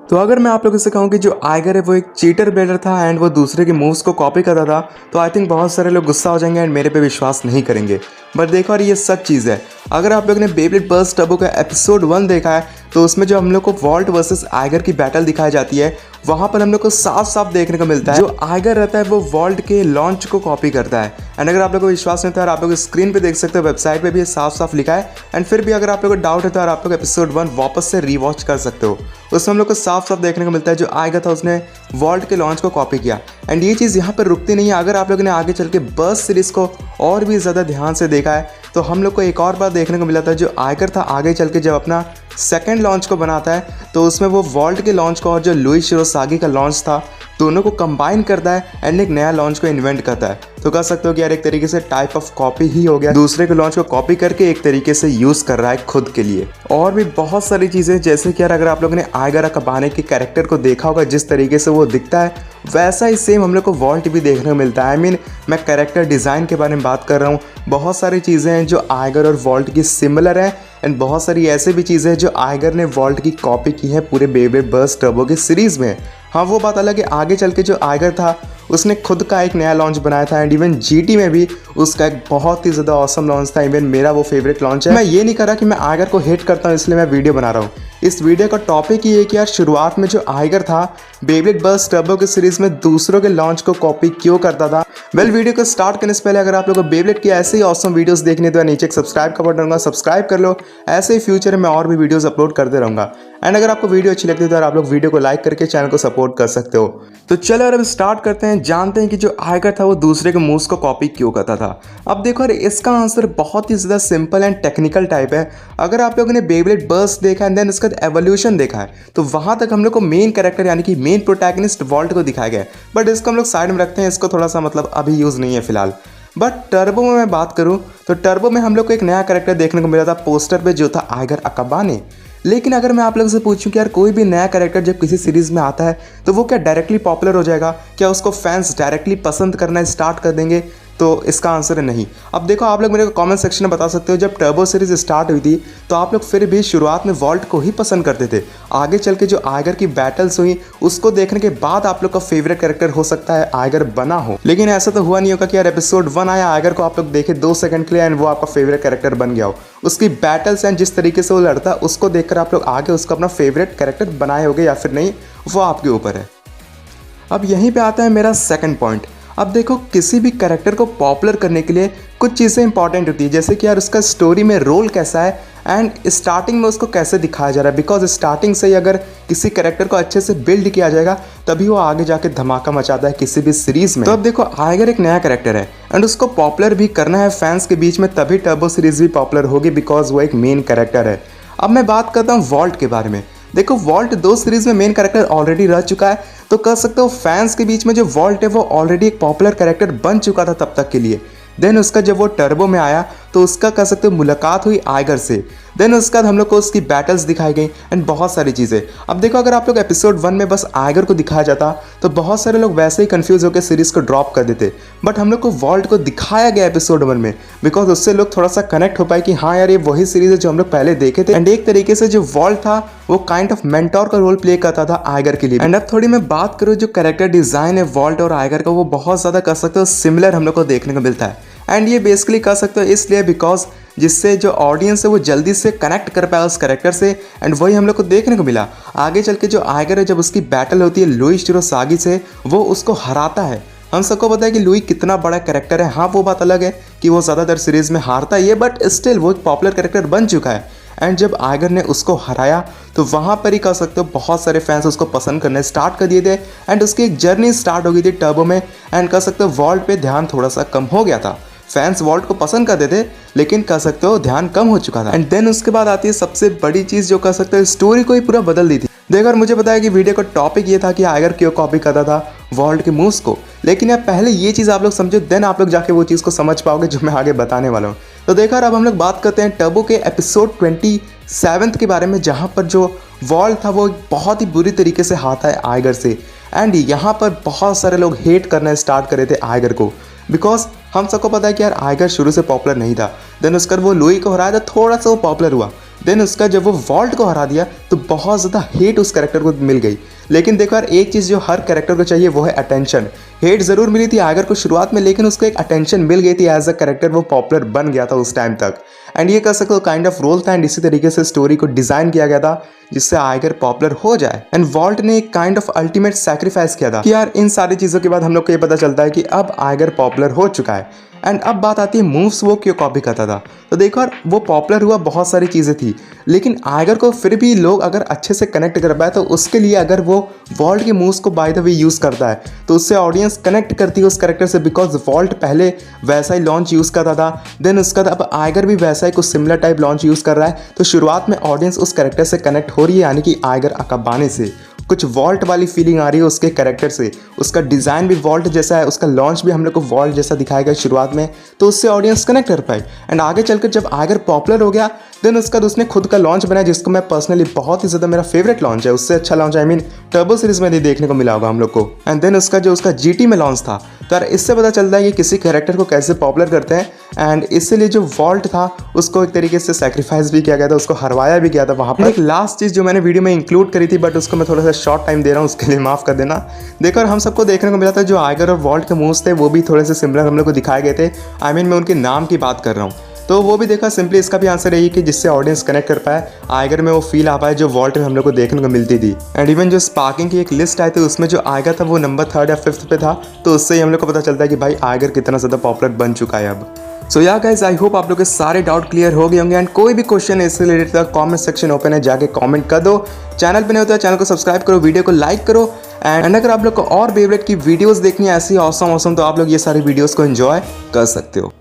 तो अगर मैं आप लोगों से कहूँ कि जो आइगर है वो एक चीटर प्लेयर था एंड वो दूसरे के मूव्स को कॉपी करता था, तो आई थिंक बहुत सारे लोग गुस्सा हो जाएंगे एंड मेरे पे विश्वास नहीं करेंगे। बट देखो यार, ये सच चीज़ है। अगर आप लोगों ने बेब्लेड बर्स्ट टर्बो का एपिसोड 1 देखा है तो उसमें जो हम लोग को वॉल्ट वर्सेस आइगर की बैटल दिखाई जाती है, वहाँ पर हम लोग को साफ साफ देखने को मिलता है जो आइगर रहता है वो वॉल्ट के लॉन्च को कॉपी करता है। एंड अगर आप लोगों को विश्वास नहीं था, आप लोग स्क्रीन पे देख सकते हो, वेबसाइट पे भी ये साफ साफ लिखा है। एंड फिर भी अगर आप लोगों को डाउट है तो आप लोग एपिसोड 1 वापस से रीवॉच कर सकते हो। उसमें हम लोग को साफ साफ देखने को मिलता है जो आइगर था उसने वॉल्ट के लॉन्च को कॉपी किया। एंड ये चीज़ यहाँ पर रुकती नहीं है। अगर आप लोगों ने आगे चल के बर्स्ट सीरीज़ को और भी ज़्यादा ध्यान से देखा है तो हम लोग को एक और बात देखने को मिला था, जो आइगर था आगे चल के जब अपना सेकंड लॉन्च को बनाता है तो उसमें वो वॉल्ट के लॉन्च को और जो लुई शिरोसागी का लॉन्च था दोनों को कंबाइन करता है एंड एक नया लॉन्च को इन्वेंट करता है। तो कह सकते हो कि यार एक तरीके से टाइप ऑफ कॉपी ही हो गया, दूसरे के लॉन्च को कॉपी करके एक तरीके से यूज़ कर रहा है खुद के लिए। और भी बहुत सारी चीज़ें, जैसे कि यार अगर आप लोगों ने आइगर अकाबाने के कैरेक्टर को देखा होगा, जिस तरीके से वो दिखता है वैसा ही सेम हम लोग को वॉल्ट भी देखने को मिलता है। मैं कैरेक्टर डिज़ाइन के बारे में बात कर रहा हूँ। बहुत सारी चीज़ें हैं जो आइगर और वॉल्ट की सिमिलर हैं एंड बहुत सारी ऐसे भी चीज़ें हैं जो आइगर ने वॉल्ट की कॉपी की है पूरे बेब्लेड बर्स्ट टर्बो की सीरीज़ में। हाँ, वो बात अलग है, आगे चल के जो आइगर था उसने खुद का एक नया लॉन्च बनाया था एंड इवन जीटी में भी उसका एक बहुत ही ज़्यादा ऑसम लॉन्च था। इवन मेरा वो फेवरेट लॉन्च है। मैं ये नहीं कर रहा कि मैं आइगर को हेट करता हूँ इसलिए मैं वीडियो बना रहा हूँ। इस वीडियो का टॉपिक ये है कि यार शुरुआत में जो आइगर था बेब्लेड बर्स्ट टर्बो की सीरीज़ में दूसरों के लॉन्च को कॉपी क्यों करता था। वीडियो को स्टार्ट करने से पहले अगर आप लोगों को बेब्लेड की ऐसे ही ऑसम वीडियोस देखने तो नीचे एक सब्सक्राइब का बटन होगा, सब्सक्राइब कर लो। ऐसे ही फ्यूचर में और भी वीडियोस अपलोड करते रहूँगा। एंड अगर आपको वीडियो अच्छी लगती है तो आप लोग वीडियो को लाइक करके चैनल को सपोर्ट कर सकते हो। तो चलो यार अब स्टार्ट करते हैं, जानते हैं कि जो आइगर था वो दूसरे के मूव्स को कॉपी क्यों करता था। अब देखो यार, इसका आंसर बहुत ही ज़्यादा सिंपल एंड टेक्निकल टाइप है। अगर आप लोगों ने बेब्लेड बर्स्ट देखा एंड देन उसका एवोल्यूशन देखा है तो वहाँ तक हम लोग को मेन कैरेक्टर यानी कि मेन प्रोटैगनिस्ट वॉल्ट को दिखाया गया है। बट इसको हम लोग साइड में रखते हैं, इसको थोड़ा सा मतलब अभी यूज़ नहीं है फिलहाल। बट टर्बो में मैं बात करूँ तो टर्बो में हम लोग को एक नया कैरेक्टर देखने को मिला था पोस्टर पे, जो था आइगर अकाबाने। लेकिन अगर मैं आप लोगों से पूछूं कि यार कोई भी नया कैरेक्टर जब किसी सीरीज़ में आता है तो वो क्या डायरेक्टली पॉपुलर हो जाएगा, क्या उसको फैंस डायरेक्टली पसंद करना स्टार्ट कर देंगे, तो इसका आंसर है नहीं। अब देखो, आप लोग मेरे को कमेंट सेक्शन में बता सकते हो जब टर्बो सीरीज स्टार्ट हुई थी तो आप लोग फिर भी शुरुआत में वॉल्ट को ही पसंद करते थे। आगे चल के जो आइगर की बैटल्स हुई उसको देखने के बाद आप लोग का फेवरेट कैरेक्टर हो सकता है आइगर बना हो। लेकिन ऐसा तो हुआ नहीं होगा कि यार एपिसोड 1 आया, आइगर को आप लोग देखे 2 सेकंड के लिए एंड वो आपका फेवरेट कैरेक्टर बन गया हो। उसकी बैटल्स एंड जिस तरीके से वो लड़ता उसको देखकर आप लोग आगे उसको अपना फेवरेट कैरेक्टर बनाए होगे या फिर नहीं, वो आपके ऊपर है। अब यहीं पे आता है मेरा सेकंड पॉइंट। अब देखो, किसी भी कैरेक्टर को पॉपुलर करने के लिए कुछ चीज़ें इंपॉर्टेंट होती है, जैसे कि यार उसका स्टोरी में रोल कैसा है एंड स्टार्टिंग में उसको कैसे दिखाया जा रहा है। बिकॉज स्टार्टिंग से ही अगर किसी कैरेक्टर को अच्छे से बिल्ड किया जाएगा तभी वो आगे जाके धमाका मचाता है किसी भी सीरीज़ में। तो अब देखो, आइगर एक नया कैरेक्टर है एंड उसको पॉपुलर भी करना है फैंस के बीच में, तभी टर्बो सीरीज़ भी पॉपुलर होगी बिकॉज वो एक मेन कैरेक्टर है। अब मैं बात करता हूँ वॉल्ट के बारे में। देखो, वॉल्ट 2 सीरीज़ में मेन कैरेक्टर ऑलरेडी रह चुका है, तो कह सकते हो फैंस के बीच में जो वॉल्ट है वो ऑलरेडी एक पॉपुलर कैरेक्टर बन चुका था तब तक के लिए। देन उसका जब वो टर्बो में आया तो उसका कह सकते हो मुलाकात हुई आइगर से। देन उसके बाद हम लोग को उसकी बैटल्स दिखाई गई एंड बहुत सारी चीज़ें। अब देखो, अगर आप लोग एपिसोड 1 में बस आइगर को दिखाया जाता तो बहुत सारे लोग वैसे ही कंफ्यूज होकर सीरीज़ को ड्रॉप कर देते। बट हम लोग को वॉल्ट को दिखाया गया एपिसोड 1 में, बिकॉज उससे लोग थोड़ा सा कनेक्ट हो पाए कि हाँ यार ये वही सीरीज़ है जो हम लोग पहले देखे थे। एंड एक तरीके से जो वॉल्ट था वो काइंड ऑफ मेंटोर का रोल प्ले करता था आइगर के लिए। एंड अब थोड़ी मैं बात करूँ जो कैरेक्टर डिज़ाइन है वॉल्ट और आइगर का, वो बहुत ज़्यादा कह सकते हो सिमिलर हम लोग को देखने को मिलता है। एंड ये बेसिकली कह सकते हो इसलिए बिकॉज जिससे जो ऑडियंस है वो जल्दी से कनेक्ट कर पाया उस कैरेक्टर से, एंड वही हम लोग को देखने को मिला। आगे चल के जो आइगर है जब उसकी बैटल होती है लुई शिरोसागी से, वो उसको हराता है। हम सबको पता है कि लुई कितना बड़ा कैरेक्टर है। हाँ, वो बात अलग है कि वो ज़्यादातर सीरीज़ में हारता ही है, बट स्टिल वो एक पॉपुलर कैरेक्टर बन चुका है। एंड जब आइगर ने उसको हराया तो वहाँ पर ही कह सकते हो बहुत सारे फैंस उसको पसंद करने स्टार्ट कर दिए थे एंड उसकी एक जर्नी स्टार्ट हो गई थी टर्बो में। एंड कह सकते हो वॉल्ट पे ध्यान थोड़ा सा कम हो गया था। फैंस वॉल्ट को पसंद करते थे लेकिन कह सकते हो ध्यान कम हो चुका था। एंड देन उसके बाद आती है सबसे बड़ी चीज़ जो कह सकते हो स्टोरी को ही पूरा बदल दी थी। देखो, मुझे पता है कि वीडियो का टॉपिक ये था कि आइगर क्यों कॉपी करता था वॉल्ट के मूव्स को, लेकिन यार पहले ये चीज़ आप लोग समझो, देन आप लोग जाके वो चीज़ को समझ पाओगे जो मैं आगे बताने वाला हूँ। तो देखो यार, अब हम लोग बात करते हैं टर्बो के एपिसोड 27 के बारे में, जहाँ पर जो वॉल्ट था वो बहुत ही बुरी तरीके से हारता है आइगर से। एंड यहाँ पर बहुत सारे लोग हेट करना स्टार्ट करे थे आइगर को, बिकॉज हम सबको पता है कि यार आइगर शुरू से पॉपुलर नहीं था। देन उसकर वो लुई को हराया था, थोड़ा सा वो पॉपुलर हुआ। देन उसका जब वो वॉल्ट को हरा दिया तो बहुत ज़्यादा हेट उस कैरेक्टर को मिल गई। लेकिन देखो यार, एक चीज़ जो हर कैरेक्टर को चाहिए वो है अटेंशन। हेट ज़रूर मिली थी आइगर को शुरुआत में, लेकिन उसको एक अटेंशन मिल गई थी एज अ कैरेक्टर, वो पॉपुलर बन गया था उस टाइम तक। एंड ये कह सकते हो काइंड ऑफ रोल था, एंड इसी तरीके से स्टोरी को डिज़ाइन किया गया था जिससे आइगर पॉपुलर हो जाए। एंड वॉल्ट ने एक काइंड ऑफ अल्टीमेट सैक्रिफाइस किया था कि यार इन सारी चीज़ों के बाद हम लोग को ये पता चलता है कि अब आइगर पॉपुलर हो चुका है। एंड अब बात आती है मूव्स वो क्यों कॉपी करता था। तो देखो यार, वो पॉपुलर हुआ, बहुत सारी चीज़ें थी, लेकिन आइगर को फिर भी लोग अगर अच्छे से कनेक्ट कर पाए तो उसके लिए अगर वो वॉल्ट के मूव्स को बाय द वे यूज़ करता है तो उससे ऑडियंस कनेक्ट करती है उस कैरेक्टर से, बिकॉज वॉल्ट पहले वैसा ही लॉन्च यूज़ करता था। देन उसका अब आइगर भी वैसा ही कुछ सिमिलर टाइप लॉन्च यूज़ कर रहा है, तो शुरुआत में ऑडियंस उस कैरेक्टर से कनेक्ट हो रही है, यानी कि आइगर अकाबाने से कुछ वॉल्ट वाली फीलिंग आ रही है उसके कैरेक्टर से। उसका डिज़ाइन भी वॉल्ट जैसा है, उसका लॉन्च भी हम लोग को वॉल्ट जैसा दिखाया गया शुरुआत में, तो उससे ऑडियंस कनेक्ट कर पाए। एंड आगे चलकर जब आइगर पॉपुलर हो गया, देन उसका उसने खुद का लॉन्च बनाया जिसको मैं पर्सनली बहुत ही ज़्यादा मेरा फेवरेट लॉन्च है, उससे अच्छा launch I mean turbo series में भी देखने को मिला होगा हम लोग को। एंड देन उसका जो उसका जीटी में लॉन्च था, तो यार इससे पता चलता है कि किसी कैरेक्टर को कैसे पॉपुलर करते हैं। एंड इसलिए जो वॉल्ट था उसको एक तरीके से सेक्रीफाइस भी किया गया था, उसको हरवाया भी गया था वहाँ पर। एक लास्ट चीज़ जो मैंने वीडियो में इंक्लूड करी थी, बट उसको मैं थोड़ा सा शॉर्ट टाइम दे रहा हूँ, उसके लिए माफ़ कर देना। देखो, और हम सबको देखने को मिला था जो आइगर और वॉल्ट के मूव्स थे वो भी थोड़े से सिमिलर हम लोग को दिखाए गए थे। आई मीन मैं उनके नाम की बात कर रहा हूँ, तो वो भी देखा। सिंपली इसका भी आंसर यही कि जिससे ऑडियंस कनेक्ट कर पाए, आइगर में वो फील आ पाए जो वॉल्ट में हम लोग को देखने को मिलती थी। एंड इवन जो स्पार्किंग की एक लिस्ट आई थी उसमें जो आइगर था वो नंबर 3rd या 5th पे था, तो उससे ही हम लोग को पता चलता है कि भाई आइगर कितना ज़्यादा पॉपुलर बन चुका है अब। सो या गाइज, आई होप आप लोग के सारे डाउट क्लियर हो गए होंगे। एंड कोई भी क्वेश्चन इससे रिलेटेड था, कमेंट सेक्शन ओपन है, जाके कमेंट कर दो। चैनल पे नहीं होता है चैनल को सब्सक्राइब करो, वीडियो को लाइक करो। एंड अगर आप लोग को और बेब्लेड की वीडियोस देखनी है ऐसी ऑसम तो आप लोग ये सारी वीडियोस को एंजॉय कर सकते हो।